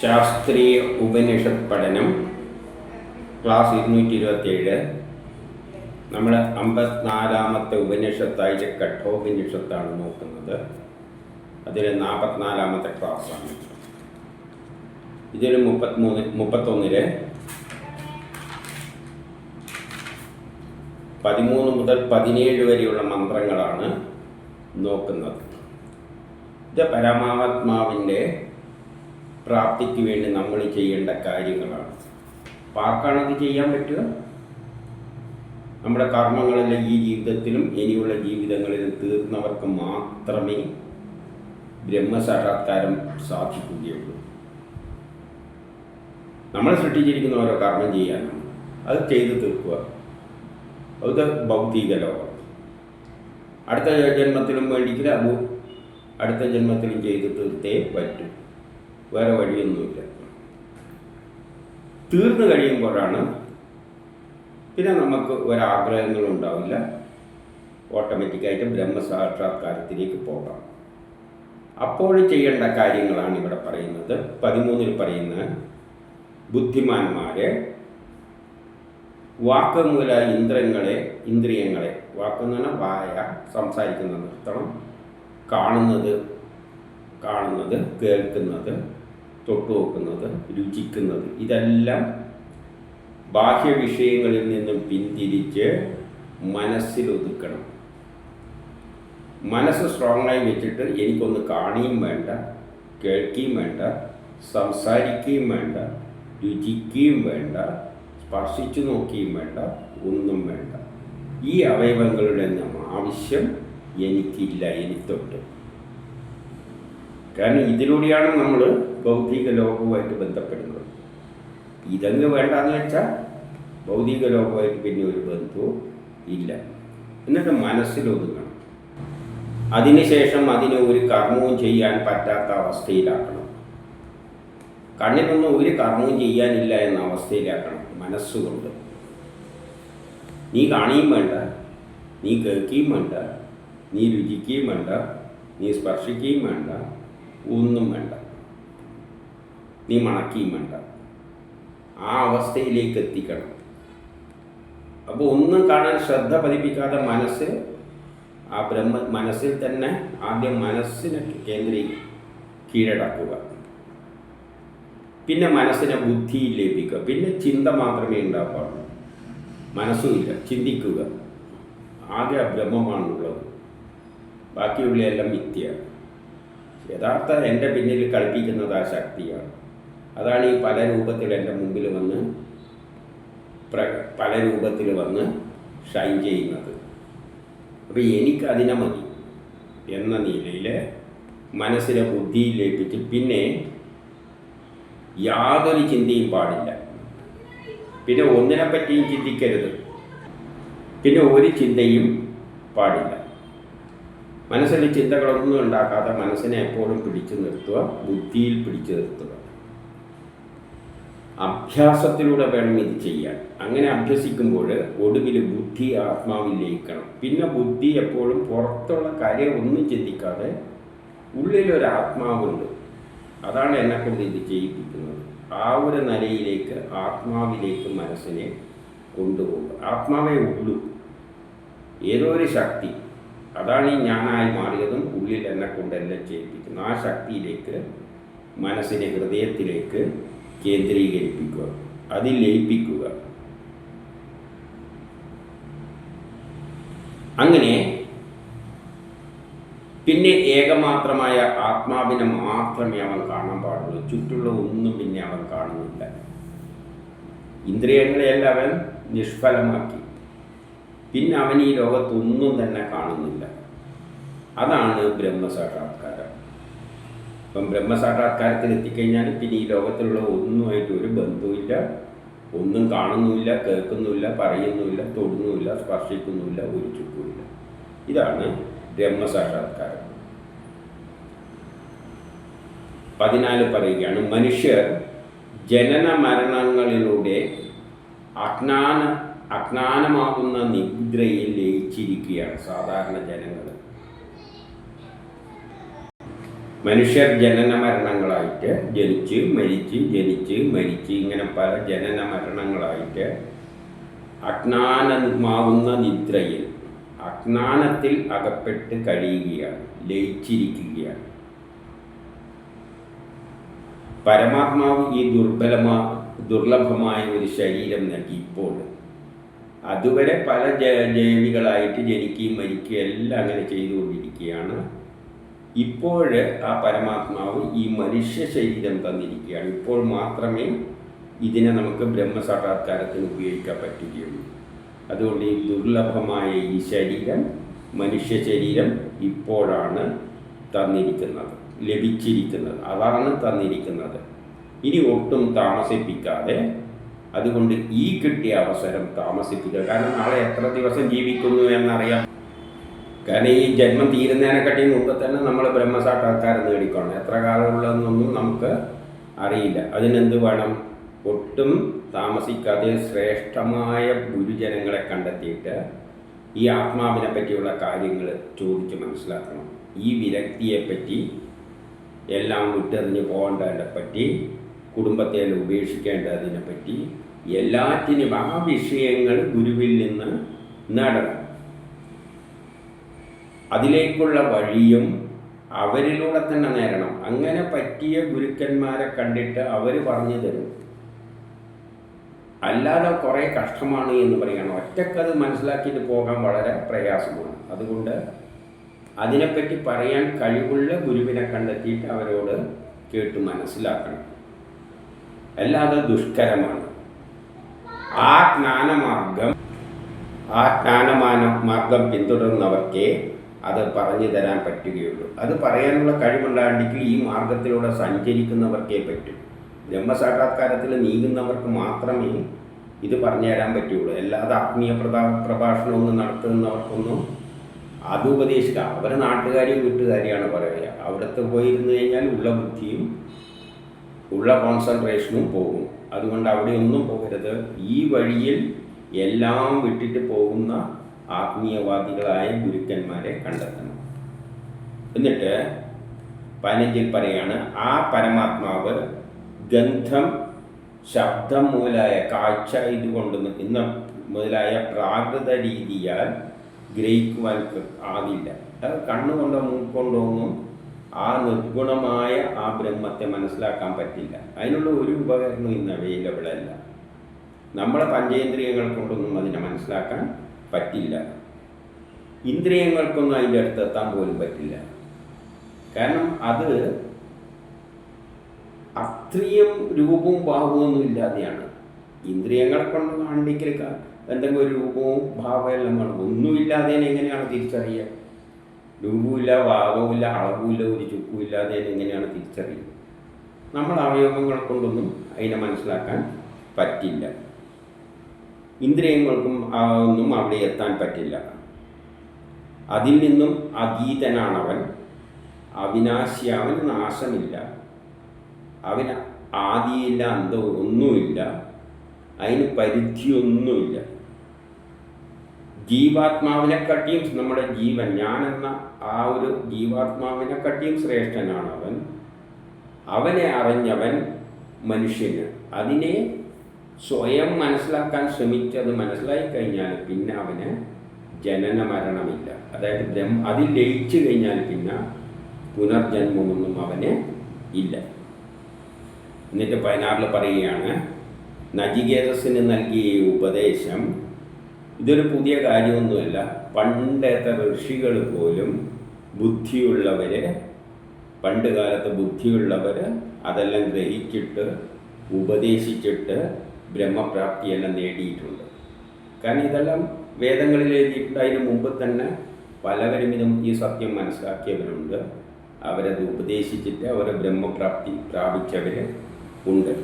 ശാസ്ത്രീയ ഉപനിഷത്ത് പഠനം ക്ലാസ് 227. നമ്മൾ 54-ാമത്തെ ഉപനിഷത്തായ കഠോപനിഷത്താണ് നോക്കുന്നത്. അതിൽ 44-ാമത്തെ ക്ലാസ്സാണ്. ഇതിൽ 31 13 മുതൽ 17 വരെയുള്ള മന്ത്രങ്ങളാണ് നോക്കുന്നത്. ഇത് പരമാത്മാവിൻ്റെ പ്രാപ്തിക്ക് വേണ്ടി നമ്മൾ ചെയ്യേണ്ട കാര്യങ്ങളാണ്. ആർക്കാണത് ചെയ്യാൻ പറ്റുക? നമ്മുടെ കർമ്മങ്ങളെല്ലാം ഈ ജീവിതത്തിലും ഇനിയുള്ള ജീവിതങ്ങളിലും തീർന്നവർക്ക് മാത്രമേ ബ്രഹ്മസാക്ഷാത്കാരം സാധിക്കുകയുള്ളൂ. നമ്മൾ സൃഷ്ടിച്ചിരിക്കുന്ന ഓരോ കർമ്മം ചെയ്യാനാണ്. അത് ചെയ്തു തീർക്കുക. അത് ഭൗതിക ലോകം. അടുത്ത ജന്മത്തിലും വേണ്ടിക്കില്ല, അത് അടുത്ത ജന്മത്തിലും ചെയ്തു തീർത്തേ പറ്റും. വേറെ വഴിയൊന്നുമില്ല. തീർന്നു കഴിയുമ്പോഴാണ് പിന്നെ നമുക്ക് ഒരാഗ്രഹങ്ങളും ഉണ്ടാവില്ല. ഓട്ടോമാറ്റിക്കായിട്ട് ബ്രഹ്മസാക്ഷാത്കാരത്തിലേക്ക് പോകാം. അപ്പോൾ ചെയ്യേണ്ട കാര്യങ്ങളാണ് ഇവിടെ പറയുന്നത്. 13 പറയുന്ന ബുദ്ധിമാന്മാരെ വാക്ക് മൂല ഇന്ദ്രിയങ്ങളെ വാക്കെന്ന് പറഞ്ഞാൽ വായ, സംസാരിക്കുന്നത് നിർത്തണം. കാണുന്നത്, കേൾക്കുന്നത്, തൊട്ടുനോക്കുന്നത്, രുചിക്കുന്നത്, ഇതെല്ലാം ബാഹ്യ വിഷയങ്ങളിൽ നിന്നും പിന്തിരിച്ച് മനസ്സിലൊതുക്കണം. മനസ്സ് സ്ട്രോങ്ങായി വെച്ചിട്ട് എനിക്കൊന്ന് കാണുകയും വേണ്ട, കേൾക്കുകയും വേണ്ട, സംസാരിക്കുകയും വേണ്ട, രുചിക്കുകയും വേണ്ട, സ്പർശിച്ചു നോക്കുകയും വേണ്ട, ഒന്നും വേണ്ട. ഈ അവയവങ്ങളുടെ ആവശ്യം എനിക്കില്ല, എനിക്കൊട്ട്. കാരണം ഇതിലൂടെയാണ് നമ്മൾ ഭൗതിക ലോകവുമായിട്ട് ബന്ധപ്പെടുന്നത്. ഇതങ്ങ് വേണ്ടാന്ന് വെച്ചാൽ ഭൗതിക ലോകവുമായിട്ട് പിന്നെ ഒരു ബന്ധവും ഇല്ല. എന്നിട്ട് മനസ്സിലൊതുങ്ങണം. അതിനുശേഷം അതിന് ഒരു കർമ്മവും ചെയ്യാൻ പറ്റാത്ത അവസ്ഥയിലാക്കണം. കണ്ണിനൊന്നും ഒരു കർമ്മവും ചെയ്യാനില്ല എന്ന അവസ്ഥയിലാക്കണം മനസ്സുകൊണ്ട്. നീ കാണുകയും വേണ്ട, നീ കേൾക്കുകയും വേണ്ട, നീ രുചിക്കുകയും വേണ്ട, നീ സ്പർശിക്കുകയും വേണ്ട, ഒന്നും വേണ്ട, നീ മണക്കുകയും വേണ്ട. ആ അവസ്ഥയിലേക്ക് എത്തിക്കണം. അപ്പോൾ ഒന്നും കാണാൻ ശ്രദ്ധ പതിപ്പിക്കാതെ മനസ്സിൽ തന്നെ ആദ്യം മനസ്സിനെ കീഴടക്കുക. പിന്നെ മനസ്സിനെ ബുദ്ധിയിൽ ലയിപ്പിക്കുക. പിന്നെ ചിന്ത മാത്രമേ ഉണ്ടാവുള്ളൂ, മനസ്സുമില്ല. ചിന്തിക്കുക. ആകെ ബ്രഹ്മമാണുള്ളത്, ബാക്കിയുള്ള എല്ലാം മിഥ്യയാണ്. യഥാർത്ഥ എൻ്റെ പിന്നിൽ കളിപ്പിക്കുന്നത് ആ ശക്തിയാണ്. അതാണ് ഈ പല രൂപത്തിൽ എൻ്റെ മുമ്പിൽ വന്ന് പല രൂപത്തിൽ വന്ന് ഷൈൻ ചെയ്യുന്നത്. അപ്പോൾ എനിക്ക് അതിനെ മതി എന്ന നിലയിൽ മനസ്സിനെ ബുദ്ധിയിൽ ലയിപ്പിച്ച് പിന്നെ യാതൊരു ചിന്തയും പാടില്ല. പിന്നെ ഒന്നിനെ പറ്റിയും ചിന്തിക്കരുത്. പിന്നെ ഒരു ചിന്തയും പാടില്ല. മനസ്സിൽ ചിന്തകളൊന്നും ഉണ്ടാക്കാതെ മനസ്സിനെ എപ്പോഴും പിടിച്ചു നിർത്തുക, ബുദ്ധിയിൽ പിടിച്ചു നിർത്തുക. അഭ്യാസത്തിലൂടെ വേണം ഇത് ചെയ്യാൻ. അങ്ങനെ അഭ്യസിക്കുമ്പോൾ ഒടുവിൽ ബുദ്ധി ആത്മാവിൽ ലയിക്കണം. പിന്നെ ബുദ്ധി എപ്പോഴും പുറത്തുള്ള കാര്യം ഒന്നും ചിന്തിക്കാതെ ഉള്ളിലൊരു ആത്മാവുണ്ട്, അതാണ് എന്നെക്കൊണ്ട് ഇത് ചെയ്യിപ്പിക്കുന്നത്. ആ ഒരു നിലയിലേക്ക് ആത്മാവിലേക്ക് മനസ്സിനെ കൊണ്ടുപോകുക. ആത്മാവേ ഉള്ളൂ, ഏതോ ഒരു ശക്തി, അതാണ് ഈ ഞാനായി മാറിയതും ഉള്ളിൽ എന്നെ കൊണ്ടെല്ലാം ചെയ്യിപ്പിക്കുന്നു. ആ ശക്തിയിലേക്ക് മനസ്സിനെ ഹൃദയത്തിലേക്ക് കേന്ദ്രീകരിപ്പിക്കുക, അതിൽ ലയിപ്പിക്കുക. അങ്ങനെ പിന്നെ ഏകമാത്രമായ ആത്മാവിനെ മാത്രമേ അവൻ കാണാൻ പാടുള്ളൂ. ചുറ്റുള്ള ഒന്നും പിന്നെ അവൻ കാണുന്നില്ല. ഇന്ദ്രിയങ്ങളെയെല്ലാം അവൻ നിഷ്ഫലമാക്കി. പിന്നെ അവൻ ഈ ലോകത്തൊന്നും തന്നെ കാണുന്നില്ല. അതാണ് ബ്രഹ്മസാക്ഷാത്കാരം. അപ്പം ബ്രഹ്മസാക്ഷാത്കാരത്തിൽ എത്തിക്കഴിഞ്ഞാൽ പിന്നെ ഈ ലോകത്തിലുള്ള ഒന്നുമായിട്ട് ഒരു ബന്ധവുമില്ല, ഒന്നും കാണുന്നുമില്ല, കേൾക്കുന്നുമില്ല, പറയുന്നുമില്ല, തൊടുന്നുമില്ല, സ്പർശിക്കുന്നുമില്ല, ഒരു ചുക്കുമില്ല. ഇതാണ് ബ്രഹ്മസാക്ഷാത്കാരം. 14 പറയുകയാണ്, മനുഷ്യർ ജനന മരണങ്ങളിലൂടെ അജ്ഞാനമാകുന്ന നിദ്രയിൽ ലയിച്ചിരിക്കുകയാണ് സാധാരണ ജനങ്ങൾ. മനുഷ്യർ ജനന മരണങ്ങളായിട്ട് ജനിച്ച് മരിച്ച് ജനിച്ച് മരിച്ച് ഇങ്ങനെ പല ജനന മരണങ്ങളായിട്ട് അജ്ഞാനമാവുന്ന നിദ്രയിൽ അജ്ഞാനത്തിൽ അകപ്പെട്ട് കഴിയുകയാണ്, ലയിച്ചിരിക്കുകയാണ്. പരമാത്മാവ് ഈ ദുർലഭമായ ഒരു ശരീരം നൽകി. ഇപ്പോൾ അതുവരെ പല ജീവികളായിട്ട് ജനിക്കുകയും മരിക്കുകയും എല്ലാം അങ്ങനെ ചെയ്തുകൊണ്ടിരിക്കുകയാണ്. ഇപ്പോൾ ആ പരമാത്മാവ് ഈ മനുഷ്യ ശരീരം തന്നിരിക്കുകയാണ്. ഇപ്പോൾ മാത്രമേ ഇതിനെ നമുക്ക് ബ്രഹ്മസാക്ഷാത്കാരത്തിന് ഉപയോഗിക്കാൻ പറ്റുകയുള്ളൂ. അതുകൊണ്ട് ഈ ദുർലഭമായ ഈ ശരീരം, മനുഷ്യ ശരീരം ഇപ്പോഴാണ് തന്നിരിക്കുന്നത്, ലഭിച്ചിരിക്കുന്നത്, അതാണ് തന്നിരിക്കുന്നത്. ഇനി ഒട്ടും താമസിപ്പിക്കാതെ, അതുകൊണ്ട് ഈ കിട്ടിയ അവസരം താമസിപ്പിക്കുക. കാരണം നാളെ എത്ര ദിവസം ജീവിക്കുന്നു എന്നറിയാം. കാരണം ഈ ജന്മം തീരുന്നതിനെക്കാട്ടി മുമ്പ് തന്നെ നമ്മൾ ബ്രഹ്മസാക്ഷാത്കാരം നേടിക്കണം. എത്ര കാലമുള്ളതെന്നൊന്നും നമുക്ക് അറിയില്ല. അതിനെന്ത് വേണം? ഒട്ടും താമസിക്കാതെ ശ്രേഷ്ഠമായ ഗുരുജനങ്ങളെ കണ്ടെത്തിയിട്ട് ഈ ആത്മാവിനെ പറ്റിയുള്ള കാര്യങ്ങൾ ചോദിച്ച് മനസ്സിലാക്കണം. ഈ വിരക്തിയെപ്പറ്റി, എല്ലാം വിട്ടെറിഞ്ഞ് പോകേണ്ടതിനെ പറ്റി, കുടുംബത്തെ ഉപേക്ഷിക്കേണ്ടതിനെ പറ്റി, എല്ലാറ്റിനും ആ വിഷയങ്ങൾ ഗുരുവിൽ നിന്ന് നേടണം. അതിലേക്കുള്ള വഴിയും അവരിലൂടെ തന്നെ നേരണം. അങ്ങനെ പറ്റിയ ഗുരുക്കന്മാരെ കണ്ടിട്ട് അവർ പറഞ്ഞു തരും. അല്ലാതെ കുറേ കഷ്ടമാണ് എന്ന് പറയണം. ഒറ്റക്കത് മനസ്സിലാക്കിയിട്ട് പോകാൻ വളരെ പ്രയാസമാണ്. അതുകൊണ്ട് അതിനെപ്പറ്റി പറയാൻ കഴിവുള്ള ഗുരുവിനെ കണ്ടെത്തിയിട്ട് അവരോട് കേട്ട് മനസ്സിലാക്കണം. അല്ലാതെ ദുഷ്കരമാണ്. ആ ജ്ഞാനമാർഗം പിന്തുടർന്നവർക്കേ അത് പറഞ്ഞു തരാൻ പറ്റുകയുള്ളൂ. അത് പറയാനുള്ള കഴിവുണ്ടാണെങ്കിൽ ഈ മാർഗത്തിലൂടെ സഞ്ചരിക്കുന്നവർക്കേ പറ്റും. ബ്രഹ്മസാക്ഷാത്കാരത്തിൽ നീങ്ങുന്നവർക്ക് മാത്രമേ ഇത് പറഞ്ഞു തരാൻ പറ്റുള്ളൂ. അല്ലാതെ ആത്മീയ പ്രഭാഷണമൊന്നും നടത്തുന്നവർക്കൊന്നും അത് ഉപദേശിക്കുക. അവർ നാട്ടുകാരെയും വീട്ടുകാരെയാണ് പറയുക. അവിടുത്തെ പോയിരുന്നു കഴിഞ്ഞാൽ ഉള്ള ബുദ്ധിയും ഉള്ള കോൺസെൻട്രേഷനും പോകും. അതുകൊണ്ട് അവിടെയൊന്നും പോകരുത്. ഈ വഴിയിൽ എല്ലാം വിട്ടിട്ട് പോകുന്ന ആത്മീയവാദികളായ ഗുരുക്കന്മാരെ കണ്ടെത്തണം. എന്നിട്ട് 15 പറയാണ്, ആ പരമാത്മാവ് ഗന്ധം, ശബ്ദം മുതലായ കാഴ്ച ഇതുകൊണ്ട് ഇന്ന് മുതലായ പ്രാകൃത രീതിയാൽ ഗ്രഹിക്കുവാൻ ആകില്ല. അത് കണ്ണുകൊണ്ടോ മൂക്കൊണ്ടോ ഒന്നും ആ നിർഗുണമായ ആ ബ്രഹ്മത്തെ മനസ്സിലാക്കാൻ പറ്റില്ല. അതിനുള്ള ഒരു ഉപകരണം ഇന്ന് അവൈലബിൾ അല്ല. നമ്മളെ പഞ്ചേന്ദ്രിയങ്ങൾ കൊണ്ടൊന്നും അതിനെ മനസ്സിലാക്കാൻ പറ്റില്ല. ഇന്ദ്രിയങ്ങൾക്കൊന്നും അതിൻ്റെ അടുത്തെത്താൻ പോലും പറ്റില്ല. കാരണം അത് അത്രയും രൂപവും ഭാവവും ഇല്ലാതെയാണ്. ഇന്ദ്രിയങ്ങളെ കൊണ്ട് കാണിക്കൽ എന്തെങ്കിലും ഒരു രൂപവും ഭാവവും എല്ലാം വേണം. ഒന്നുമില്ലാതെ എങ്ങനെയാണ് തിരിച്ചറിയുക? രൂപമില്ല, ഭാവവുമില്ല, അളവുമില്ല, ഒരു ചുക്കും ഇല്ലാതെ എങ്ങനെയാണ് തിരിച്ചറിയുക? നമ്മൾ അവയവങ്ങൾ കൊണ്ടൊന്നും അതിനെ മനസ്സിലാക്കാൻ പറ്റില്ല. ഇന്ദ്രിയങ്ങൾക്കും ഒന്നും അവിടെ എത്താൻ പറ്റില്ല. അതിൽ നിന്നും അതീതനാണവൻ, അവിനാശി. അവന് നാശമില്ല, അവന് ആദിയില്ല, അന്തവും ഒന്നുമില്ല, അതിന് പരിധിയൊന്നുമില്ല. ജീവാത്മാവിനെക്കാട്ടിയും നമ്മുടെ ജീവൻ, ഞാനെന്ന ആ ഒരു ജീവാത്മാവിനെക്കാട്ടിയും ശ്രേഷ്ഠനാണ് അവൻ. അവനെ അറിഞ്ഞവൻ മനുഷ്യന്. അതിനെ സ്വയം മനസ്സിലാക്കാൻ ശ്രമിച്ചത് മനസ്സിലായി കഴിഞ്ഞാൽ പിന്നെ അവന് ജനന മരണമില്ല. അതായത് അതിൽ ലയിച്ചു കഴിഞ്ഞാൽ പിന്നെ പുനർജന്മമൊന്നും അവന് ഇല്ല. എന്നിട്ട് 16 പറയുകയാണ്, നചികേതസിന് നൽകിയ ഉപദേശം ഇതൊരു പുതിയ കാര്യമൊന്നുമല്ല. പണ്ടത്തെ ഋഷികൾ പോലും പണ്ട് കാലത്ത് ബുദ്ധിയുള്ളവർ അതെല്ലാം ഗ്രഹിച്ചിട്ട് ഉപദേശിച്ചിട്ട് ബ്രഹ്മപ്രാപ്തിയെല്ലാം നേടിയിട്ടുണ്ട്. കാരണം ഇതെല്ലാം വേദങ്ങളിൽ എഴുതിയിട്ടുണ്ട്. അതിന് മുമ്പ് തന്നെ പലവരും ഈ സത്യം മനസ്സിലാക്കിയവരുണ്ട്. അവരത് ഉപദേശിച്ചിട്ട് അവർ ബ്രഹ്മപ്രാപ്തി പ്രാപിച്ചവർ ഉണ്ട്.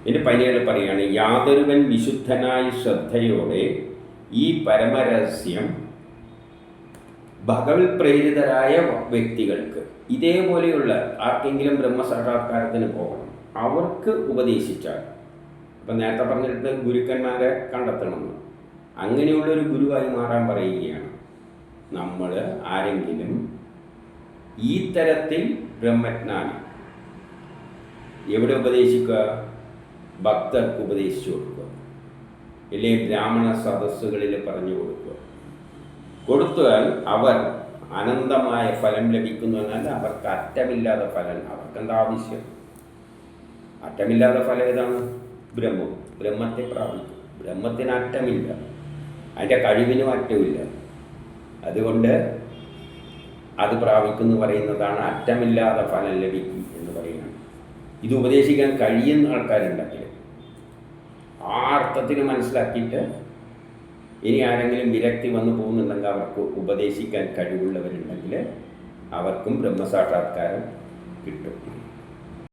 പിന്നെ 17 പറയുകയാണ്, യാതൊരുവൻ വിശുദ്ധനായ ശ്രദ്ധയോടെ ഈ പരമരഹസ്യം ഭഗവത് പ്രേരിതരായ വ്യക്തികൾക്ക്, ഇതേപോലെയുള്ള ആർക്കെങ്കിലും ബ്രഹ്മസാക്ഷാത്കാരത്തിന് പോകണം, അവർക്ക് ഉപദേശിച്ചാൽ, ഇപ്പം നേരത്തെ പറഞ്ഞിട്ട് ഗുരുക്കന്മാരെ കണ്ടെത്തണമെന്ന്, അങ്ങനെയുള്ളൊരു ഗുരുവായി മാറാൻ പറയുകയാണ്. നമ്മൾ ആരെങ്കിലും ഈ തരത്തിൽ ബ്രഹ്മജ്ഞാനി എവിടെ ഉപദേശിക്കുക? ഭക്തർക്ക് ഉപദേശിച്ചു കൊടുക്കുക, അല്ലെങ്കിൽ ബ്രാഹ്മണ സദസ്സുകളിൽ പറഞ്ഞു കൊടുക്കുക. കൊടുത്താൽ അവർ അനന്തമായ ഫലം ലഭിക്കുന്നു. എന്നാൽ അവർക്ക് അറ്റമില്ലാത്ത ഫലം. അവർക്കെന്താ ആവശ്യം? അറ്റമില്ലാത്ത ഫലം ഏതാണ്? ബ്രഹ്മത്തെ പ്രാപിക്കും. ബ്രഹ്മത്തിന് അറ്റമില്ല, അതിൻ്റെ കഴിവിനും അറ്റമില്ല. അതുകൊണ്ട് അത് പ്രാപിക്കുന്നു പറയുന്നതാണ് അറ്റമില്ലാതെ ഫലം ലഭിക്കും എന്ന് പറയുന്നത്. ഇത് ഉപദേശിക്കാൻ കഴിയുന്ന ആൾക്കാരുണ്ടെങ്കിൽ ആ അർത്ഥത്തിന് മനസ്സിലാക്കിയിട്ട് ഇനി ആരെങ്കിലും വിരക്തി വന്നു പോകുന്നുണ്ടെങ്കിൽ അവർക്ക് ഉപദേശിക്കാൻ കഴിവുള്ളവരുണ്ടെങ്കിൽ അവർക്കും ബ്രഹ്മസാക്ഷാത്കാരം കിട്ടും.